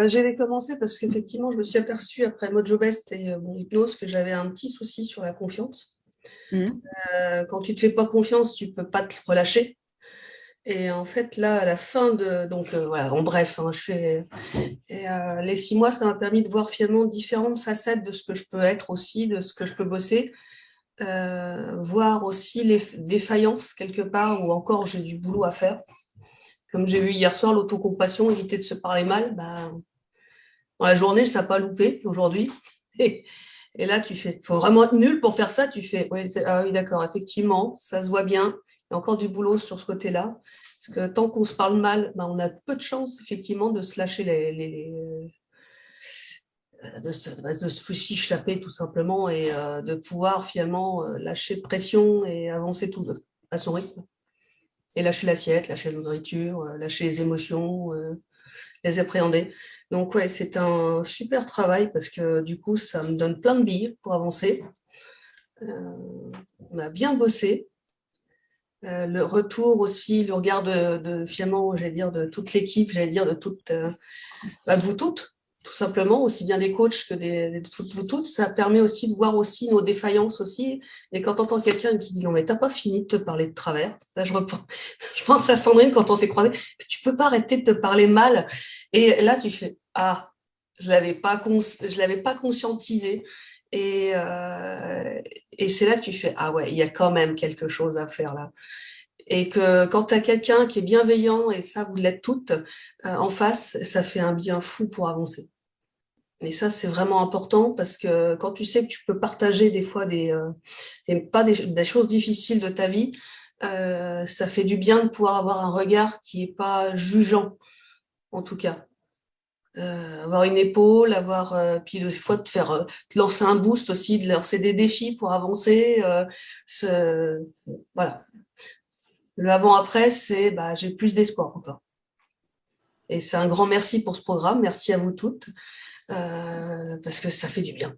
Je vais commencer parce qu'effectivement, je me suis aperçue après Mojo Best et mon hypnose que j'avais un petit souci sur la confiance. Mhm. Quand tu ne te fais pas confiance, tu ne peux pas te relâcher. Et en fait, là, à la fin de... Donc, voilà, en bref, hein, les 6 mois, ça m'a permis de voir finalement différentes facettes de ce que je peux être aussi, de ce que je peux bosser. Voir aussi les défaillances quelque part où encore j'ai du boulot à faire. Comme j'ai vu hier soir, l'autocompassion, éviter de se parler mal, bah, dans la journée, ça n'a pas loupé aujourd'hui. Et, et là, tu fais, il faut vraiment être nul pour faire ça. Tu fais, oui, ah oui, d'accord, effectivement, ça se voit bien. Il y a encore du boulot sur ce côté-là. Parce que tant qu'on se parle mal, bah, on a peu de chances, effectivement, de se lâcher de se fiche-taper tout simplement et de pouvoir finalement lâcher de pression et avancer tout à son rythme. Et lâcher l'assiette, lâcher la nourriture, lâcher les émotions, les appréhender. Donc ouais, c'est un super travail parce que du coup, ça me donne plein de billes pour avancer. On a bien bossé. Le retour aussi, le regard de finalement, j'allais dire, de toute l'équipe, j'allais dire, de toute, de vous toutes, tout simplement, aussi bien des coachs que de toutes vous toutes, ça permet aussi de voir aussi nos défaillances aussi. Et quand tu entends quelqu'un qui dit non, mais t'as pas fini de te parler de travers, là je pense à Sandrine quand on s'est croisés, tu peux pas arrêter de te parler mal. Et là, tu fais ah, je l'avais pas conscientisé. Et, euh, et c'est là que tu fais ah ouais, il y a quand même quelque chose à faire là. Et que quand tu as quelqu'un qui est bienveillant, et ça, vous l'êtes toutes, en face, ça fait un bien fou pour avancer. Et ça, c'est vraiment important parce que quand tu sais que tu peux partager des fois pas des choses difficiles de ta vie, ça fait du bien de pouvoir avoir un regard qui est pas jugeant, en tout cas. Avoir une épaule, puis des fois te lancer un boost aussi, de lancer des défis pour avancer. Voilà. Le avant-après, c'est bah, j'ai plus d'espoir encore. Et c'est un grand merci pour ce programme. Merci à vous toutes, parce que ça fait du bien.